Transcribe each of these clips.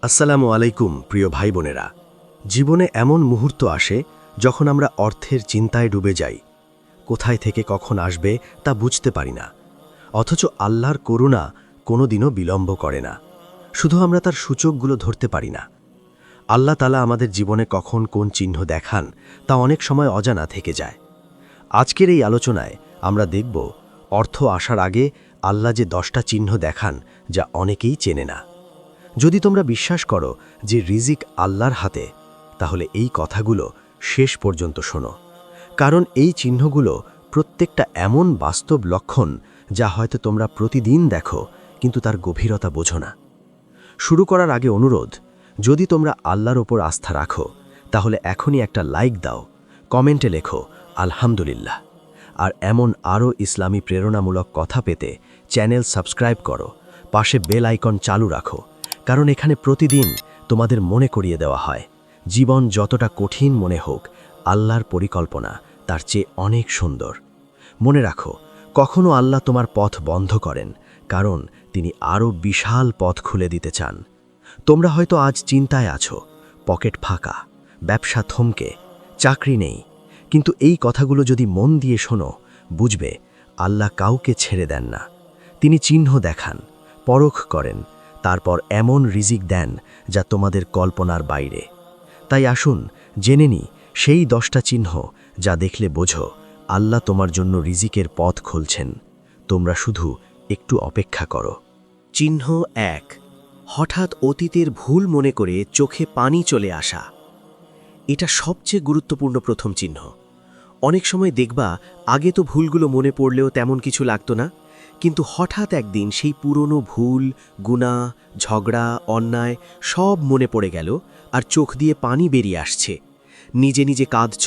আসসালামু আলাইকুম প্রিয় ভাই বোনেরা। জীবনে এমন মুহূর্ত আসে যখন আমরা অর্থের চিন্তায় ডুবে যাই। কোথায় থেকে কখন আসবে তা বুঝতে পারি না। অথচ আল্লাহর করুণা কোনোদিনও বিলম্ব করে না। শুধু আমরা তার সূচকগুলো ধরতে পারি না। আল্লাহ তাআলা আমাদের জীবনে কখন কোন চিহ্ন দেখান তা অনেক সময় অজানা থেকে যায়। আজকের এই আলোচনায় আমরা দেখব অর্থ আসার আগে আল্লাহ যে 10টা চিহ্ন দেখান যা অনেকেই চেনে না। যদি তোমরা বিশ্বাস করো যে রিজিক আল্লাহর হাতে, তাহলে এই কথাগুলো শেষ পর্যন্ত শোনো। কারণ এই চিহ্নগুলো প্রত্যেকটা এমন বাস্তব লক্ষণ যা হয়তো তোমরা প্রতিদিন দেখো, কিন্তু তার গভীরতা বোঝো না। শুরু করার আগে অনুরোধ, যদি তোমরা আল্লাহর ওপর আস্থা রাখো তাহলে এখনই একটা লাইক দাও, কমেন্টে লেখো আলহামদুলিল্লাহ। আর এমন আরও ইসলামী প্রেরণামূলক কথা পেতে চ্যানেল সাবস্ক্রাইব করো, পাশে বেল আইকন চালু রাখো। কারণ এখানে প্রতিদিন তোমাদের মনে করিয়ে দেওয়া হয়, জীবন যতটা কঠিন মনে হোক, আল্লাহর পরিকল্পনা তার চেয়ে অনেক সুন্দর। মনে রাখো, কখনো আল্লাহ তোমার পথ বন্ধ করেন, কারণ তিনি আরও বিশাল পথ খুলে দিতে চান। তোমরা হয়তো আজ চিন্তায় আছো, পকেট ফাঁকা, ব্যবসা থমকে, চাকরি নেই। কিন্তু এই কথাগুলো যদি মন দিয়ে শোনো, বুঝবে আল্লাহ কাউকে ছেড়ে দেন না। তিনি চিহ্ন দেখান, পরখ করেন, তারপর এমন রিজিক দেন যা তোমাদের কল্পনার বাইরে। তাই আসুন জেনে নিই সেই 10টা চিহ্ন যা দেখলে বোঝো আল্লাহ তোমার জন্য রিজিকের পথ খুলছেন। তোমরা শুধু একটু অপেক্ষা করো। চিহ্ন 1, হঠাৎ অতীতের ভুল মনে করে চোখে পানি চলে আসা। এটা সবচেয়ে গুরুত্বপূর্ণ প্রথম চিহ্ন। অনেক সময় দেখবা আগে তো ভুলগুলো মনে পড়লেও তেমন কিছু লাগতো না, কিন্তু হঠাৎ একদিন সেই পুরনো ভুল, গুনাহ, ঝগড়া, অন্যায় সব মনে পড়ে গেল আর চোখ দিয়ে পানি বেরিয়ে আসছে। নিজে নিজে কাঁদছ,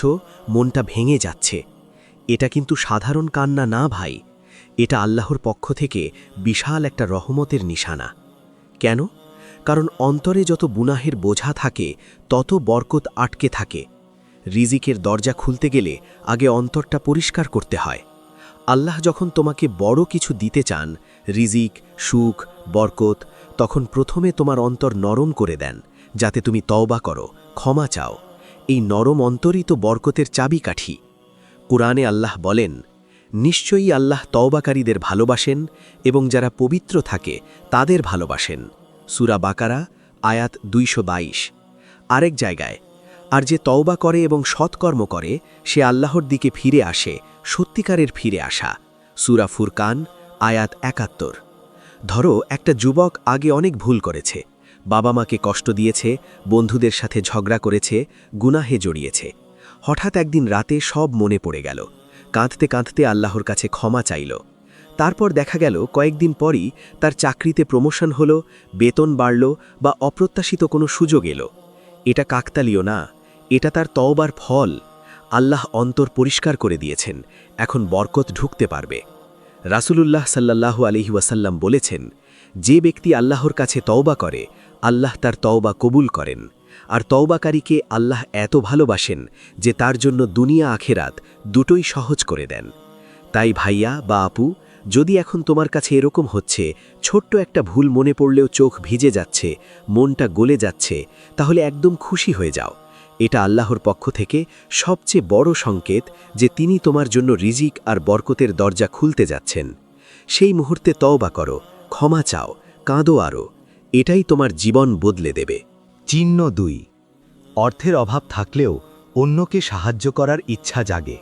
মনটা ভেঙে যাচ্ছে। এটা কিন্তু সাধারণ কান্না না ভাই, এটা আল্লাহর পক্ষ থেকে বিশাল একটা রহমতের নিশানা। কেন? কারণ অন্তরে যত গুনাহের বোঝা থাকে তত বরকত আটকে থাকে। রিজিকের দরজা খুলতে গেলে আগে অন্তরটা পরিষ্কার করতে হয়। আল্লাহ যখন তোমাকে বড় কিছু দিতে চান, রিজিক, সুখ, বরকত, তখন প্রথমে তোমার অন্তর নরম করে দেন, যাতে তুমি তওবা করো, ক্ষমা চাও। এই নরম অন্তরই তো বরকতের চাবিকাঠি। কুরআনে আল্লাহ বলেন, নিশ্চয়ই আল্লাহ তওবাকারীদের ভালোবাসেন এবং যারা পবিত্র থাকে তাদের ভালোবাসেন। সূরা বাকারা, আয়াত 222। আরেক জায়গায়, আর যে তওবা করে এবং সৎকর্ম করে সে আল্লাহর দিকে ফিরে আসে, সত্যিকারের ফিরে আসা। সূরা ফুরকান, আয়াত 71। ধরো একটা যুবক আগে অনেক ভুল করেছে, বাবা মাকে কষ্ট দিয়েছে, বন্ধুদের সাথে ঝগড়া করেছে, গুনাহে জড়িয়েছে। হঠাৎ একদিন রাতে সব মনে পড়ে গেল, কাঁদতে কাঁদতে আল্লাহর কাছে ক্ষমা চাইল। তারপর দেখা গেল কয়েকদিন পরই তার চাকরিতে প্রমোশন হলো, বেতন বাড়ল বা অপ্রত্যাশিত কোনো সুযোগ এলো। এটা কাকতালীয় না, এটা তার তওবার ফল। আল্লাহ অন্তর পরিষ্কার করে দিয়েছেন, এখন বরকত ঢুকতে পারবে। রাসূলুল্লাহ সাল্লাল্লাহু আলাইহি ওয়াসাল্লাম বলেছেন, যে ব্যক্তি আল্লাহর কাছে তওবা করে আল্লাহ তার তওবা কবুল করেন। আর তওবাকারীকে আল্লাহ এত ভালোবাসেন যে তার জন্য দুনিয়া আখেরাত দুটোই সহজ করে দেন। তাই ভাইয়া বা আপু, যদি এখন তোমার কাছে এরকম হচ্ছে, ছোট্ট একটা ভুল মনে পড়লেও চোখ ভিজে যাচ্ছে, মনটা গলে যাচ্ছে, তাহলে একদম খুশি হয়ে যাও। এটা আল্লাহর পক্ষ থেকে সবচেয়ে বড় সংকেত যে তিনি তোমার জন্য রিজিক আর বরকতের দরজা খুলতে যাচ্ছেন। সেই মুহূর্তে তওবা করো, ক্ষমা চাও, কাঁদো আরও। এটাই তোমার জীবন বদলে দেবে। চিহ্ন 2, অর্থের অভাব থাকলেও অন্যকে সাহায্য করার ইচ্ছা জাগে।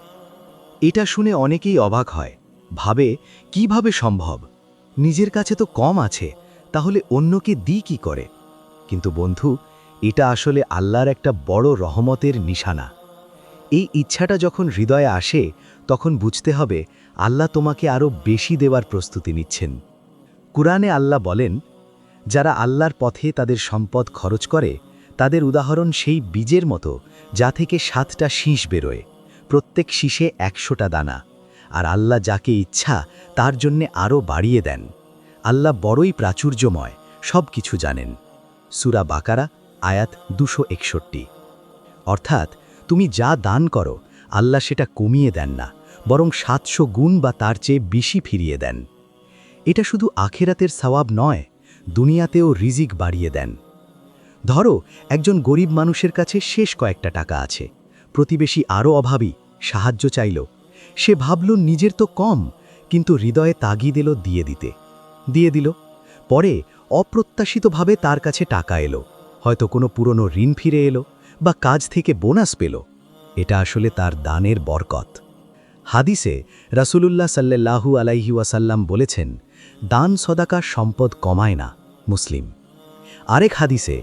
এটা শুনে অনেকেই অবাক হয়, ভাবে কিভাবে সম্ভব, নিজের কাছে তো কম আছে, তাহলে অন্যকে দিই কি করে? কিন্তু বন্ধু, এটা আসলে আল্লাহর একটা বড় রহমতের নিশানা। এই ইচ্ছাটা যখন হৃদয়ে আসে তখন বুঝতে হবে আল্লাহ তোমাকে আরও বেশি দেওয়ার প্রস্তুতি নিচ্ছেন। কুরআনে আল্লাহ বলেন, যারা আল্লাহর পথে তাদের সম্পদ খরচ করে তাদের উদাহরণ সেই বীজের মতো যা থেকে 7টা শীষ বেরোয়, প্রত্যেক শীষে 100টা দানা। আর আল্লাহ যাকে ইচ্ছা তার জন্যে আরও বাড়িয়ে দেন। আল্লাহ বড়ই প্রাচুর্যময়, সব কিছু জানেন। সূরা বাকারা, আয়াত 261। অর্থাৎ তুমি যা দান করো আল্লাহ সেটা কমিয়ে দেন না, বরং 700 গুণ বা তার চেয়ে বেশি ফিরিয়ে দেন। এটা শুধু আখেরাতের সওয়াব নয়, দুনিয়াতেও রিজিক বাড়িয়ে দেন। ধরো একজন গরিব মানুষের কাছে শেষ কয়েকটা টাকা আছে, প্রতিবেশী আরও অভাবী, সাহায্য চাইল। সে ভাবল নিজের তো কম, কিন্তু হৃদয়ে তাগিদ এলো দিয়ে দিল। পরে অপ্রত্যাশিতভাবে তার কাছে টাকা এলো, হয়তো কোনো পুরনো ঋণ ফিরে এলো বা কাজ থেকে বোনাস পেল। এটা আসলে তার দানের বরকত। হাদিসে রাসূলুল্লাহ সাল্লাল্লাহু আলাইহি ওয়াসাল্লাম বলেছেন, দান সদাকা সম্পদ কমায় না। মুসলিম। আরেক হাদিসে,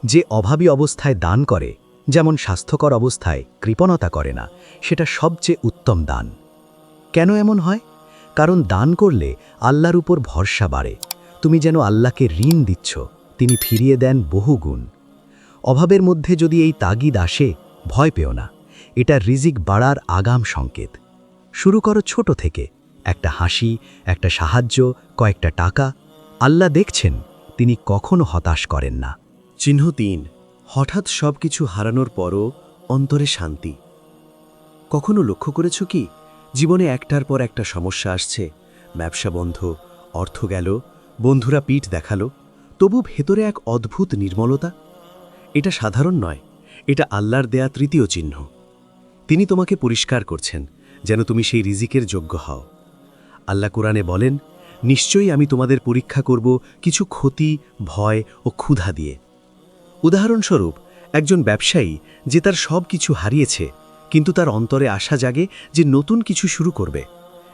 যে অভাবী অবস্থায় দান করে, যেমন স্বাস্থ্যকর অবস্থায় কৃপণতা করে না, সেটা সবচেয়ে উত্তম দান। কেন এমন হয়? কারণ দান করলে আল্লাহর উপর ভরসা বাড়ে। তুমি যেন আল্লাহকে ঋণ দিচ্ছ, তিনি ফিরিয়ে দেন বহুগুণ। অভাবের মধ্যে যদি এই তাগিদ আসে, ভয় পেও না। এটা রিজিক বাড়ার আগাম সংকেত। শুরু করো ছোট থেকে, একটা হাসি, একটা সাহায্য, কয়েকটা টাকা। আল্লাহ দেখছেন, তিনি কখনো হতাশ করেন না। চিহ্ন ৩, হঠাৎ সব কিছু হারানোর পরও অন্তরে শান্তি। কখনো লক্ষ্য করেছ কি, জীবনে একটার পর একটা সমস্যা আসছে, ব্যবসা বন্ধ, অর্থ গেল, বন্ধুরা পিঠ দেখালো, তবু ভেতরে এক অদ্ভুত নির্মলতা। এটা সাধারণ নয়, এটা আল্লাহর দেয়া তৃতীয় চিহ্ন। তিনি তোমাকে পরিষ্কার করছেন, যেন তুমি সেই রিজিকের যোগ্য হও। আল্লাহ কোরআনে বলেন, নিশ্চয়ই আমি তোমাদের পরীক্ষা করব কিছু ক্ষতি, ভয় ও ক্ষুধা দিয়ে। উদাহরণস্বরূপ, একজন ব্যবসায়ী যে তার সব কিছু হারিয়েছে, কিন্তু তার অন্তরে আশা জাগে যে নতুন কিছু শুরু করবে।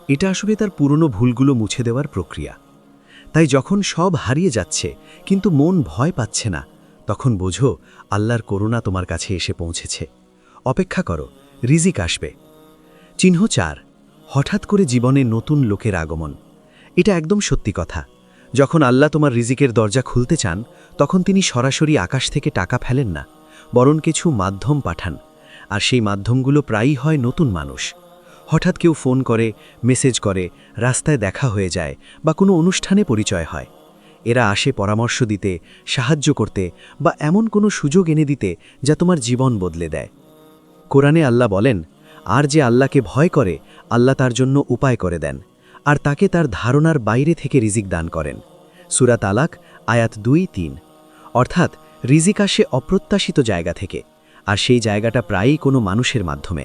এটা আসলে তার পুরনো ভুলগুলো মুছে দেওয়ার প্রক্রিয়া। তাই যখন সব হারিয়ে যাচ্ছে কিন্তু মন ভয় পাচ্ছে না, তখন বোঝো আল্লাহর করুণা তোমার কাছে এসে পৌঁছেছে। অপেক্ষা করো, রিজিক আসবে। চিহ্ন ৪, হঠাৎ করে জীবনে নতুন লোকের আগমন। এটা একদম সত্যি কথা। যখন আল্লাহ তোমার রিজিকের দরজা খুলতে চান, তখন তিনি সরাসরি আকাশ থেকে টাকা ফেলেন না, বরং কিছু মাধ্যম পাঠান। আর সেই মাধ্যমগুলো প্রায়ই হয় নতুন মানুষ। হঠাৎ কেউ ফোন করে, মেসেজ করে, রাস্তায় দেখা হয়ে যায় বা কোনো অনুষ্ঠানে পরিচয় হয়। এরা আসে পরামর্শ দিতে, সাহায্য করতে বা এমন কোনো সুযোগ এনে দিতে যা তোমার জীবন বদলে দেয়। কোরআনে আল্লাহ বলেন, আর যে আল্লাহকে ভয় করে, আল্লাহ তার জন্য উপায় করে দেন, আর তাকে তার ধারণার বাইরে থেকে রিজিক দান করেন। সূরা তালাক আয়াত ২-৩। অর্থাৎ রিজিক আসে অপ্রত্যাশিত জায়গা থেকে, আর সেই জায়গাটা প্রায়ই কোনো মানুষের মাধ্যমে।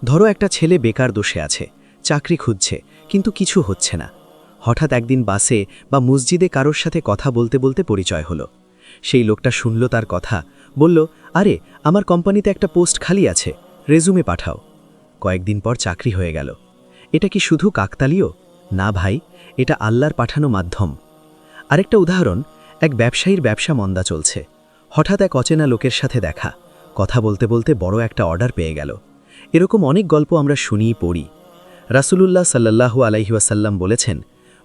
ধরো একটা ছেলে বেকার দোষে আছে, চাকরি খুঁজছে, কিন্তু কিছু হচ্ছে না। হঠাৎ একদিন বাসে বা মসজিদে কারোর সাথে কথা বলতে বলতে পরিচয় হলো। সেই লোকটা শুনল তার কথা, বলল, আরে আমার কোম্পানিতে একটা পোস্ট খালি আছে, রেজুমে পাঠাও। কয়েকদিন পর চাকরি হয়ে গেল। এটা কি শুধু কাকতালীয়? না ভাই, এটা আল্লাহর পাঠানো মাধ্যম। আরেকটা উদাহরণ, এক ব্যবসায়ীর ব্যবসা মন্দা চলছে। হঠাৎ এক অচেনা লোকের সাথে দেখা, কথা বলতে বলতে বড় একটা অর্ডার পেয়ে গেল। এরকম অনেক গল্প আমরা শুনি, পড়ি। রাসূলুল্লাহ সাল্লাল্লাহু আলাইহি ওয়াসাল্লাম বলেছেন,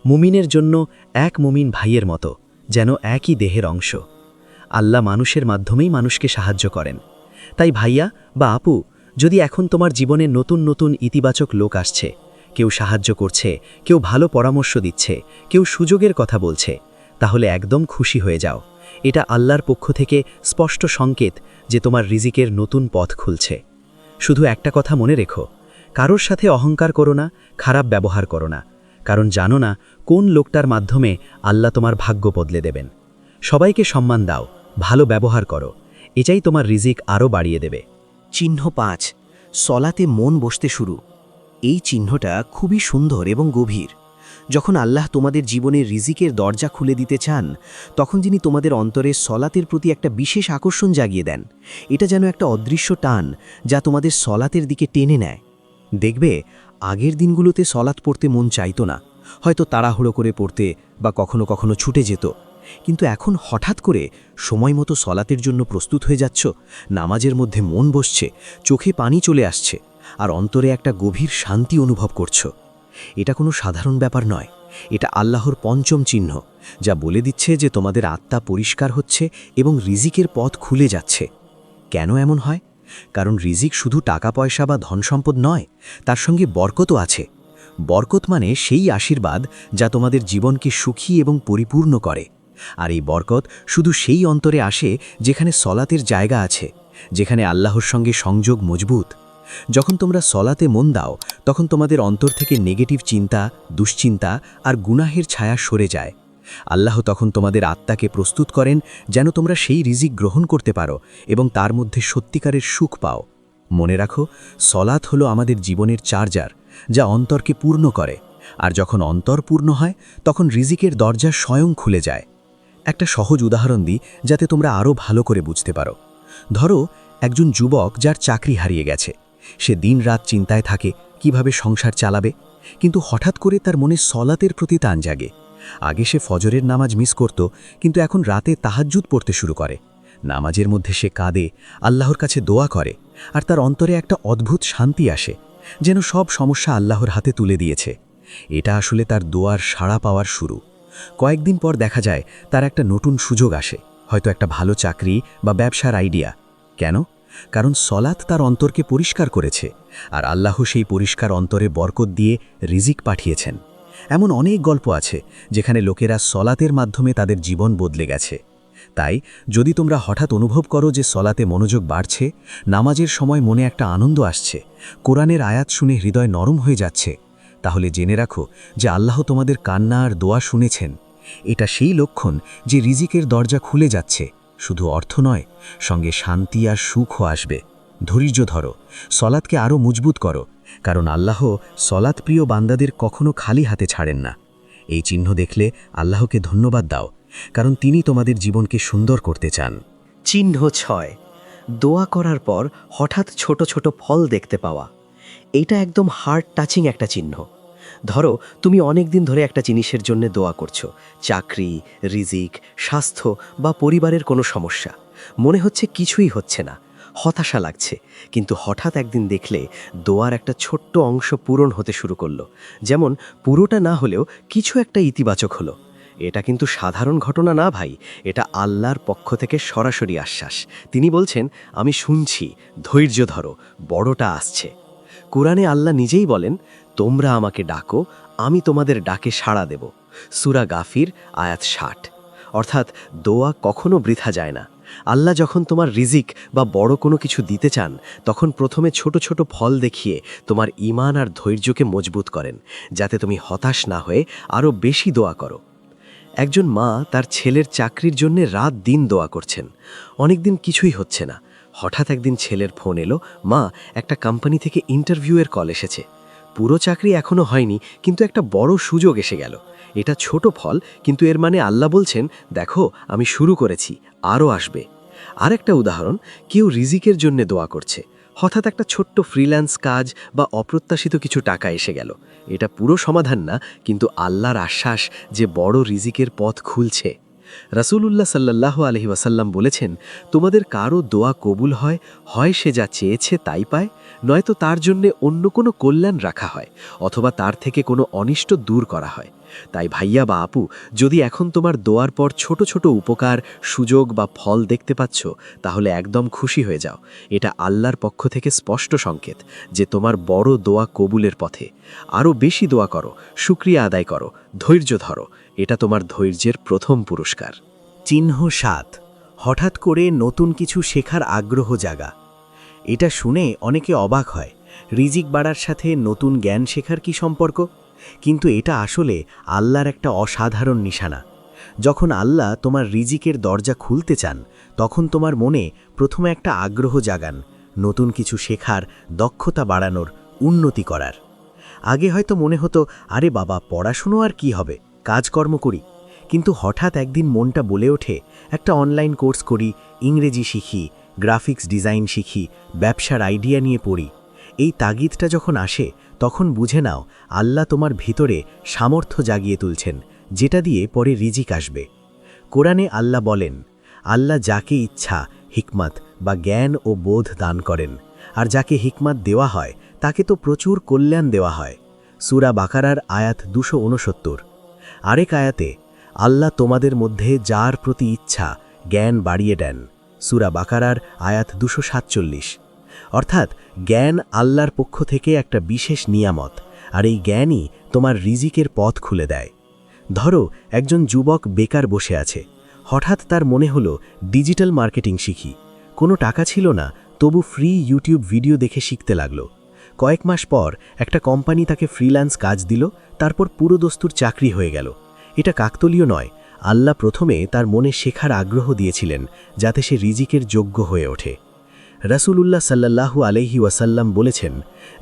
মুমিনের জন্য এক মুমিন ভাইয়ের মতো, যেন একই দেহের অংশ। আল্লাহ মানুষের মাধ্যমেই মানুষকে সাহায্য করেন। তাই ভাইয়া বা আপু, যদি এখন তোমার জীবনে নতুন নতুন ইতিবাচক লোক আসছে, কেউ সাহায্য করছে, কেউ ভালো পরামর্শ দিচ্ছে, কেউ সুযোগের কথা বলছে, তাহলে একদম খুশি হয়ে যাও। এটা আল্লাহর পক্ষ থেকে স্পষ্ট সংকেত যে তোমার রিজিকের নতুন পথ খুলছে। শুধু একটা কথা মনে রেখো, কারোর সাথে অহংকার করো না, খারাপ ব্যবহার করো না, কারণ জানো না কোন লোকটার মাধ্যমে আল্লাহ তোমার ভাগ্য বদলে দেবেন। সবাইকে সম্মান দাও, ভালো ব্যবহার করো, এটাই তোমার রিজিক আরও বাড়িয়ে দেবে। চিহ্ন ৫, সলাতে মন বসতে শুরু। এই চিহ্নটা খুবই সুন্দর এবং গভীর। যখন আল্লাহ তোমাদের জীবনের রিজিকের দরজা খুলে দিতে চান, তখন যিনি তোমাদের অন্তরে সলাতের প্রতি একটা বিশেষ আকর্ষণ জাগিয়ে দেন। এটা যেন একটা অদৃশ্য টান যা তোমাদের সলাতের দিকে টেনে নেয়। দেখবে, আগের দিনগুলোতে সলাত পড়তে মন চাইতো না, হয়তো তাড়াহুড়ো করে পড়তে বা কখনো কখনো ছুটে যেত। কিন্তু এখন হঠাৎ করে সময় মতো সলাতের জন্য প্রস্তুত হয়ে যাচ্ছ, নামাজের মধ্যে মন বসছে, চোখে পানি চলে আসছে, আর অন্তরে একটা গভীর শান্তি অনুভব করছো। এটা কোনো সাধারণ ব্যাপার নয়, এটা আল্লাহর পঞ্চম চিহ্ন, যা বলে দিচ্ছে যে তোমাদের আত্মা পরিষ্কার হচ্ছে এবং রিজিকের পথ খুলে যাচ্ছে। কেন এমন হয়? কারণ রিজিক শুধু টাকা পয়সা বা ধনসম্পদ নয়, তার সঙ্গে বরকতও আছে। বরকত মানে সেই আশীর্বাদ যা তোমাদের জীবনকে সুখী এবং পরিপূর্ণ করে। আর এই বরকত শুধু সেই অন্তরে আসে যেখানে সলাতের জায়গা আছে, যেখানে আল্লাহর সঙ্গে সংযোগ মজবুত। যখন তোমরা সলাতে মন দাও, তখন তোমাদের অন্তর থেকে নেগেটিভ চিন্তা, দুশ্চিন্তা আর গুনাহের ছায়া সরে যায়। আল্লাহ তখন তোমাদের আত্মাকে প্রস্তুত করেন যেন তোমরা সেই রিজিক গ্রহণ করতে পারো এবং তার মধ্যে সত্যিকারের সুখ পাও। মনে রাখো, সলাত হলো আমাদের জীবনের চার্জার, যা অন্তরকে পূর্ণ করে, আর যখন অন্তর পূর্ণ হয় তখন রিজিকের দরজা স্বয়ং খুলে যায়। একটা সহজ উদাহরণ দিই যাতে তোমরা আরও ভালো করে বুঝতে পারো। ধরো, একজন যুবক যার চাকরি হারিয়ে গেছে, সে দিনরাত চিন্তায় থাকে কিভাবে সংসার চালাবে, কিন্তু হঠাৎ করে তার মনে সলাতের প্রতি টান জাগে। আগে সে ফজরের নামাজ মিস করত, কিন্তু এখন রাতে তাহাজ্জুদ পড়তে শুরু করে। নামাজের মধ্যে সে কাঁদে, আল্লাহর কাছে দোয়া করে, আর তার অন্তরে একটা অদ্ভুত শান্তি আসে, যেন সব সমস্যা আল্লাহর হাতে তুলে দিয়েছে। এটা আসলে তার দোয়ার সাড়া পাওয়ার শুরু। কয়েকদিন পর দেখা যায় তার একটা নতুন সুযোগ আসে, হয়তো একটা ভালো চাকরি বা ব্যবসার আইডিয়া। কেন? কারণ সলাত তার অন্তরকে পরিষ্কার করেছে, আর আল্লাহ সেই পরিষ্কার অন্তরে বরকত দিয়ে রিজিক পাঠিয়েছেন। এমন অনেক গল্প আছে যেখানে লোকেরা সলাতের মাধ্যমে তাদের জীবন বদলে গেছে। তাই যদি তোমরা হঠাৎ অনুভব করো যে সলাতে মনোযোগ বাড়ছে, নামাজের সময় মনে একটা আনন্দ আসছে, কোরআনের আয়াত শুনে হৃদয় নরম হয়ে যাচ্ছে, তাহলে জেনে রাখো যে আল্লাহ তোমাদের কান্না আর দোয়া শুনেছেন। এটা সেই লক্ষণ যে রিজিকের দরজা খুলে যাচ্ছে। শুধু অর্থ নয়, সঙ্গে শান্তি আর সুখও আসবে। ধৈর্য ধরো, সলাতকে আরও মজবুত করো, কারণ আল্লাহ সলাত প্রিয় বান্দাদের কখনো খালি হাতে ছাড়েন না। এই চিহ্ন দেখলে আল্লাহকে ধন্যবাদ দাও, কারণ তিনি তোমাদের জীবনকে সুন্দর করতে চান। চিহ্ন 6, দোয়া করার পর হঠাৎ ছোট ছোট ফল দেখতে পাওয়া। এইটা একদম হার্ট টাচিং একটা চিহ্ন। ধরো, তুমি অনেক দিন ধরে একটা জিনিসের জন্য দোয়া করছো, চাকরি, রিজিক, স্বাস্থ্য বা পরিবারের কোনো সমস্যা। মনে হচ্ছে কিছুই হচ্ছে না, হতাশা লাগছে, কিন্তু হঠাৎ একদিন দেখলে দোয়ার একটা ছোট্ট অংশ পূরণ হতে শুরু করলো। যেমন পুরোটা না হলেও কিছু একটা ইতিবাচক হলো। এটা কিন্তু সাধারণ ঘটনা না ভাই, এটা আল্লাহর পক্ষ থেকে সরাসরি আশ্বাস। তিনি বলছেন, আমি শুনছি, ধৈর্য ধরো, বড়টা আসছে। কুরআনে আল্লাহ নিজেই বলেন, তোমরা আমাকে ডাকো, আমি তোমাদের ডাকে সাড়া দেব। সূরা গাফির আয়াত 60। অর্থাৎ দোয়া কখনো বৃথা যায় না। আল্লাহ যখন তোমার রিজিক বা বড় কোনো কিছু দিতে চান, তখন প্রথমে ছোট ছোট ফল দেখিয়ে তোমার ঈমান আর ধৈর্যকে মজবুত করেন, যাতে তুমি হতাশ না হয়ে আরও বেশি দোয়া করো। একজন মা তার ছেলের চাকরির জন্য রাত দিন দোয়া করছেন। অনেকদিন কিছুই হচ্ছে না। হঠাৎ একদিন ছেলের ফোন এলো, মা, একটা কোম্পানি থেকে ইন্টারভিউয়ের কল এসেছে। পুরো চাকরি এখনো হয়নি, কিন্তু একটা বড় সুযোগ এসে গেল। এটা ছোট ফল, কিন্তু এর মানে আল্লাহ বলছেন, দেখো, আমি শুরু করেছি, আরও আসবে। আর একটা উদাহরণ, কেউ রিজিকের জন্য দোয়া করছে, হঠাৎ একটা ছোট্ট ফ্রিল্যান্স কাজ বা অপ্রত্যাশিত কিছু টাকা এসে গেল। এটা পুরো সমাধান না, কিন্তু আল্লাহর আশ্বাস যে বড় রিজিকের পথ খুলছে। রাসূলুল্লাহ সাল্লাল্লাহু আলাইহি ওয়াসাল্লাম বলেছেন, তোমাদের কারো দোয়া কবুল হয়, হয় সে যা চেয়েছে তাই পায়, নয়তো তার জন্য অন্য কোনো কল্যাণ রাখা হয়, অথবা তার থেকে কোনো অনিষ্ট দূর করা হয়। তাই ভাইয়া বা আপু, যদি এখন তোমার দোয়ার পর ছোট ছোট উপকার, সুযোগ বা ফল দেখতে পাচ্ছ, তাহলে একদম খুশি হয়ে যাও। এটা আল্লাহর পক্ষ থেকে স্পষ্ট সংকেত যে তোমার বড় দোয়া কবুলের পথে। আরও বেশি দোয়া করো, শুকরিয়া আদায় করো, ধৈর্য ধরো। এটা তোমার ধৈর্যের প্রথম পুরস্কার। চিহ্ন 7, হঠাৎ করে নতুন কিছু শেখার আগ্রহ জাগা। এটা শুনে অনেকে অবাক হয়, রিজিক বাড়ার সাথে নতুন জ্ঞান শেখার কি সম্পর্ক? কিন্তু এটা আসলে আল্লাহর একটা অসাধারণ নিশানা। যখন আল্লাহ তোমার রিজিকের দরজা খুলতে চান, তখন তোমার মনে প্রথমে একটা আগ্রহ জাগান, নতুন কিছু শেখার, দক্ষতা বাড়ানোর, উন্নতি করার। আগে হয়তো মনে হতো, আরে বাবা, পড়াশুনো আর কি হবে, কাজকর্ম করি। কিন্তু হঠাৎ একদিন মনটা বলে ওঠে, একটা অনলাইন কোর্স করি, ইংরেজি শিখি, গ্রাফিক্স ডিজাইন শিখি, ব্যবসার আইডিয়া নিয়ে পড়ি। এই তাগিদটা যখন আসে, তখন বুঝে নাও আল্লাহ তোমার ভিতরে সামর্থ্য জাগিয়ে তুলছেন, যেটা দিয়ে পরে রিজিক আসবে। কোরআনে আল্লাহ বলেন, আল্লাহ যাকে ইচ্ছা হিকমত বা জ্ঞান ও বোধ দান করেন, আর যাকে হিকমত দেওয়া হয় তাকে তো প্রচুর কল্যাণ দেওয়া হয়। সূরা বাকারার আয়াত 269। আরেক আয়াতে, আল্লাহ তোমাদের মধ্যে যার প্রতি ইচ্ছা জ্ঞান বাড়িয়ে দেন। সূরা বাকারার আয়াত 247। অর্থাৎ জ্ঞান আল্লাহর পক্ষ থেকে একটা বিশেষ নিয়ামত, আর এই জ্ঞানই তোমার রিজিকের পথ খুলে দেয়। ধরো, একজন যুবক বেকার বসে আছে, হঠাৎ তার মনে হলো ডিজিটাল মার্কেটিং শিখি। কোনো টাকা ছিল না, তবু ফ্রি ইউটিউব ভিডিও দেখে শিখতে লাগলো। কয়েক মাস পর একটা কোম্পানি তাকে ফ্রিল্যান্স কাজ দিল, তারপর পুরো দস্তুর চাকরি হয়ে গেল। এটা কাকতলীয় নয়, আল্লাহ প্রথমে তার মনে শেখার আগ্রহ দিয়েছিলেন যাতে সে রিজিকের যোগ্য হয়ে ওঠে। রাসূলুল্লাহ সাল্লাল্লাহু আলাইহি ওয়াসাল্লাম বলেছেন,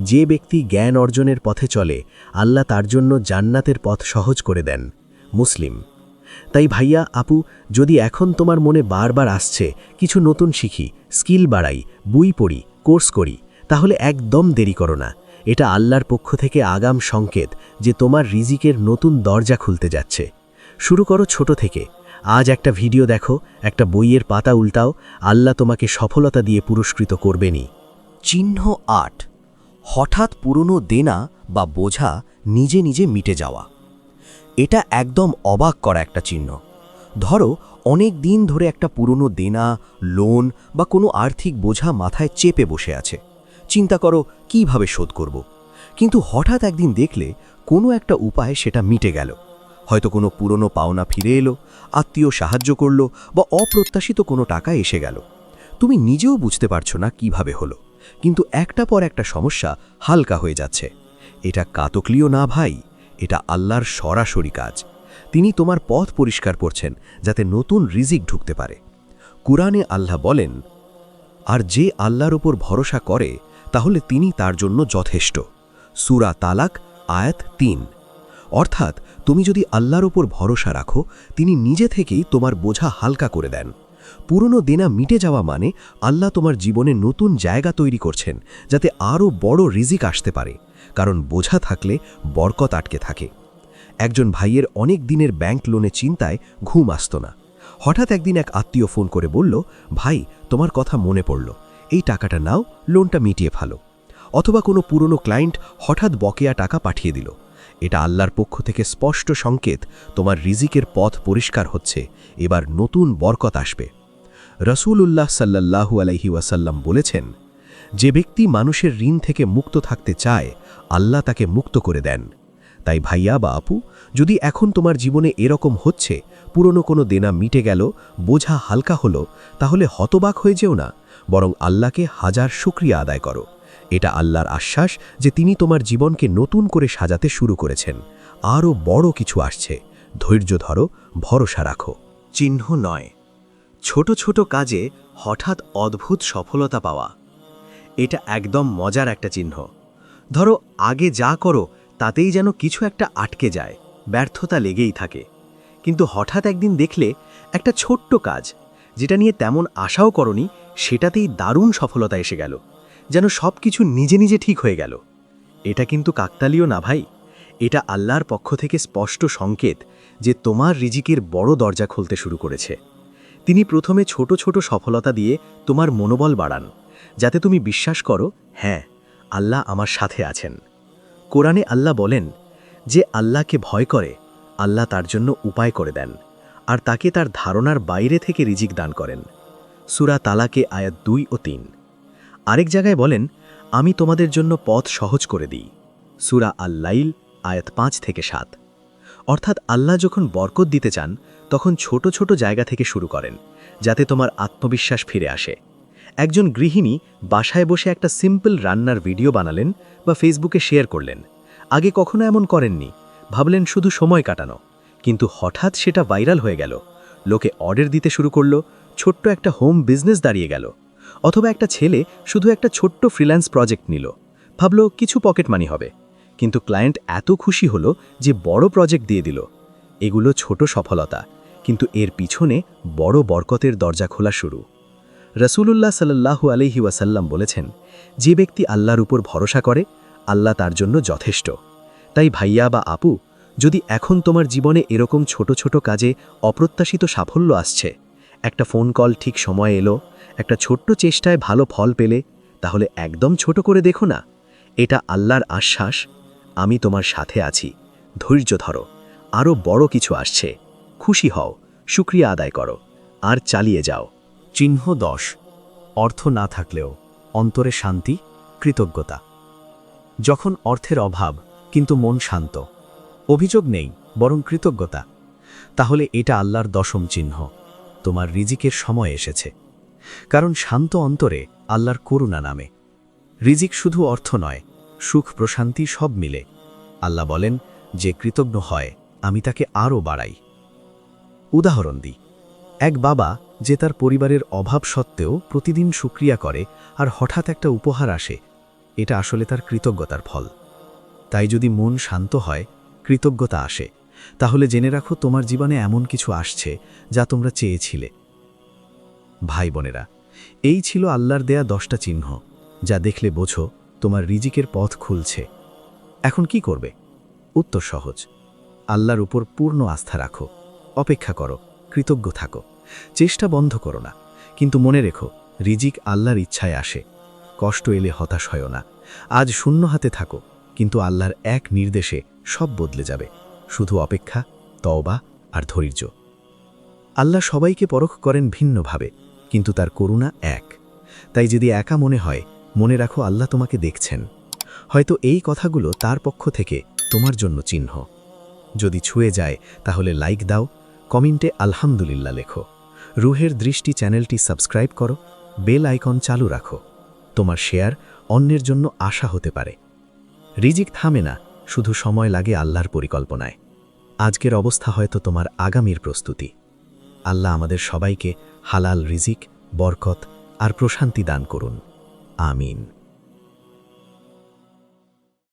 যে ব্যক্তি জ্ঞান অর্জনের পথে চলে আল্লাহ তার জন্য জান্নাতের পথ সহজ করে দেন। মুসলিম। তাই ভাইয়া আপু, যদি এখন তোমার মনে বারবার আসছে কিছু নতুন শিখি, স্কিল বাড়াই, বই পড়ি, কোর্স করি, তাহলে একদম দেরি করো না। এটা আল্লাহর পক্ষ থেকে আগাম সংকেত যে তোমার রিজিকের নতুন দরজা খুলতে যাচ্ছে। শুরু করো ছোট থেকে। আজ একটা ভিডিও দেখো, একটা বইয়ের পাতা উল্টাও, আল্লাহ তোমাকে সফলতা দিয়ে পুরস্কৃত করবেনই। চিহ্ন ৮, হঠাৎ পুরনো দেনা বা বোঝা নিজে নিজে মিটে যাওয়া। এটা একদম অবাক করা একটা চিহ্ন। ধরো অনেক দিন ধরে একটা পুরনো দেনা, লোন বা কোনো আর্থিক বোঝা মাথায় চেপে বসে আছে। চিন্তা করো কিভাবে শোধ করব। কিন্তু হঠাৎ একদিন দেখলে কোনো একটা উপায়ে সেটা মিটে গেল। হয়তো কোনো পুরনো পাওনা ফিরে এলো, আত্মীয় সাহায্য করলো বা অপ্রত্যাশিত কোনো টাকা এসে গেল। তুমি নিজেও বুঝতে পারছো না কিভাবে হলো, কিন্তু একটা পর একটা সমস্যা হালকা হয়ে যাচ্ছে। এটা কাতকলিও না ভাই, এটা আল্লাহর সরাসরি কাজ। তিনি তোমার পথ পরিষ্কার করছেন যাতে নতুন রিজিক ঢুকতে পারে। কুরআনে আল্লাহ বলেন, আর যে আল্লাহর ওপর ভরসা করে তাহলে তিনি তার জন্য যথেষ্ট। সূরা তালাক আয়াত ৩। অর্থাৎ তুমি যদি আল্লাহর ওপর ভরসা রাখো, তিনি নিজে থেকেই তোমার বোঝা হালকা করে দেন। পুরনো দেনা মিটে যাওয়া মানে আল্লাহ তোমার জীবনে নতুন জায়গা তৈরি করছেন যাতে আরও বড় রিজিক আসতে পারে, কারণ বোঝা থাকলে বরকত আটকে থাকে। একজন ভাইয়ের অনেক দিনের ব্যাংক লোনে চিন্তায় ঘুম আসত না। হঠাৎ একদিন এক আত্মীয় ফোন করে বলল, ভাই তোমার কথা মনে পড়ল, এই টাকাটা নাও, লোনটা মিটিয়ে ফেলো। অথবা কোনো পুরনো ক্লায়েন্ট হঠাৎ বকেয়া টাকা পাঠিয়ে দিল। এটা আল্লাহর পক্ষ থেকে স্পষ্ট সংকেত তোমার রিজিকের পথ পরিষ্কার হচ্ছে, এবার নতুন বরকত আসবে। রাসূলুল্লাহ সাল্লাল্লাহু আলাইহি ওয়াসাল্লাম বলেছেন, যে ব্যক্তি মানুষের ঋণ থেকে মুক্ত থাকতে চায় আল্লাহ তাকে মুক্ত করে দেন। তাই ভাইয়া বা আপু, যদি এখন তোমার জীবনে এরকম হচ্ছে, পুরনো কোনো দেনা মিটে গেল, বোঝা হালকা হলো, তাহলে হতবাক হয়ে যেও না, বরং আল্লাহকে হাজার শুকরিয়া আদায় করো। এটা আল্লাহর আশ্বাস যে তিনি তোমার জীবনকে নতুন করে সাজাতে শুরু করেছেন। আরও বড় কিছু আসছে। ধৈর্য ধরো, ভরসা রাখো। চিহ্ন ৯, ছোট ছোট কাজে হঠাৎ অদ্ভুত সফলতা পাওয়া। এটা একদম মজার একটা চিহ্ন। ধরো আগে যা করো তাতেই যেন কিছু একটা আটকে যায়, ব্যর্থতা লেগেই থাকে। কিন্তু হঠাৎ একদিন দেখলে একটা ছোট্ট কাজ, যেটা নিয়ে তেমন আশাও করনি, সেটাতেই দারুণ সফলতা এসে গেল, যেন সব কিছু নিজে নিজে ঠিক হয়ে গেল। এটা কিন্তু কাকতালীয় না ভাই, এটা আল্লাহর পক্ষ থেকে স্পষ্ট সংকেত যে তোমার রিজিকের বড় দরজা খুলতে শুরু করেছে। তিনি প্রথমে ছোট ছোট সফলতা দিয়ে তোমার মনোবল বাড়ান, যাতে তুমি বিশ্বাস করো, হ্যাঁ, আল্লাহ আমার সাথে আছেন। কোরআনে আল্লাহ বলেন, যে আল্লাহকে ভয় করে আল্লাহ তার জন্য উপায় করে দেন, আর তাকে তার ধারণার বাইরে থেকে রিজিক দান করেন। সূরা তালাকে আয়াত ২ ও ৩। আরেক জায়গায় বলেন, আমি তোমাদের জন্য পথ সহজ করে দিই। সূরা আল-লাইল আয়াত ৫ থেকে ৭। অর্থাৎ আল্লাহ যখন বরকত দিতে চান তখন ছোট ছোট জায়গা থেকে শুরু করেন, যাতে তোমার আত্মবিশ্বাস ফিরে আসে। একজন গৃহিণী বাসায় বসে একটা সিম্পল রান্নার ভিডিও বানালেন বা ফেসবুকে শেয়ার করলেন। আগে কখনো এমন করেননি, ভাবলেন শুধু সময় কাটানো। কিন্তু হঠাৎ সেটা ভাইরাল হয়ে গেল, লোকে অর্ডার দিতে শুরু করলো, ছোট্ট একটা হোম বিজনেস দাঁড়িয়ে গেল। অথবা একটা ছেলে শুধু একটা ছোট্ট ফ্রিল্যান্স প্রজেক্ট নিল, ভাবলো কিছু পকেট মানি হবে, কিন্তু ক্লায়েন্ট এত খুশি হলো যে বড় প্রজেক্ট দিয়ে দিল। এগুলো ছোট সফলতা, কিন্তু এর পিছনে বড় বরকতের দরজা খোলা শুরু। রাসূলুল্লাহ সাল্লাল্লাহু আলাইহি ওয়াসাল্লাম বলেছেন, যে ব্যক্তি আল্লাহর উপর ভরসা করে আল্লাহ তার জন্য যথেষ্ট। তাই ভাইয়া বা আপু, যদি এখন তোমার জীবনে এরকম ছোট ছোট কাজে অপ্রত্যাশিত সাফল্য আসছে, একটা ফোন কল ঠিক সময়ে এলো, একটা ছোট্ট চেষ্টায় ভালো ফল পেলে, তাহলে একদম ছোট করে দেখো না। এটা আল্লাহর আশ্বাস, আমি তোমার সাথে আছি, ধৈর্য ধরো, আরও বড় কিছু আসছে। খুশি হও, শুকরিয়া আদায় করো, আর চালিয়ে যাও। চিহ্ন ১০, অর্থ না থাকলেও অন্তরে শান্তি, কৃতজ্ঞতা। যখন অর্থের অভাব কিন্তু মন শান্ত, অভিযোগ নেই বরং কৃতজ্ঞতা, তাহলে এটা আল্লাহর দশম চিহ্ন, তোমার রিজিকের সময় এসেছে। কারণ শান্ত অন্তরে আল্লাহর করুণা নামে। রিজিক শুধু অর্থ নয়, সুখ প্রশান্তি সব মিলে। আল্লাহ বলেন, যে কৃতজ্ঞ হয় আমি তাকে আরও বাড়াই। উদাহরণ দিই, এক বাবা যে তার পরিবারের অভাব সত্ত্বেও প্রতিদিন শুকরিয়া করে আর হঠাৎ একটা উপহার আসে, এটা আসলে তার কৃতজ্ঞতার ফল। তাই যদি মন শান্ত হয়, কৃতজ্ঞতা আসে, তাহলে জেনে রাখো তোমার জীবনে এমন কিছু আসছে যা তোমরা চেয়েছিলে। ভাই বোনেরা, এই ছিল আল্লাহর দেয়া 10টা চিহ্ন, যা দেখলে বোঝো তোমার রিজিকের পথ খুলছে। এখন কি করবে? উত্তর সহজ, আল্লাহর উপর পূর্ণ আস্থা রাখো, অপেক্ষা করো, কৃতজ্ঞ থাকো, চেষ্টা বন্ধ করো না। কিন্তু মনে রেখো, রিজিক আল্লাহর ইচ্ছায় আসে। কষ্ট এলে হতাশ হয় না। আজ শূন্য হাতে থাকো, কিন্তু আল্লাহর এক নির্দেশে সব বদলে যাবে। শুধু অপেক্ষা, তওবা আর ধৈর্য। আল্লাহ সবাইকে পরখ করেন ভিন্নভাবে, কিন্তু তার করুণা এক। তাই যদি একা মনে হয়, মনে রাখো আল্লাহ তোমাকে দেখছেন। হয়তো এই কথাগুলো তার পক্ষ থেকে তোমার জন্য চিহ্ন। যদি ছুঁয়ে যায় তাহলে লাইক দাও, কমেন্টে আলহামদুলিল্লাহ লেখো। রুহের দৃষ্টি চ্যানেলটি সাবস্ক্রাইব করো, বেল আইকন চালু রাখো। তোমার শেয়ার অন্যের জন্য আশা হতে পারে। রিজিক থামে না, শুধু সময় লাগে আল্লাহর পরিকল্পনায়। আজকের অবস্থা হয়তো তোমার আগামীর প্রস্তুতি। আল্লাহ আমাদের সবাইকে হালাল রিজিক, বরকত আর প্রশান্তি দান করুন। আমিন।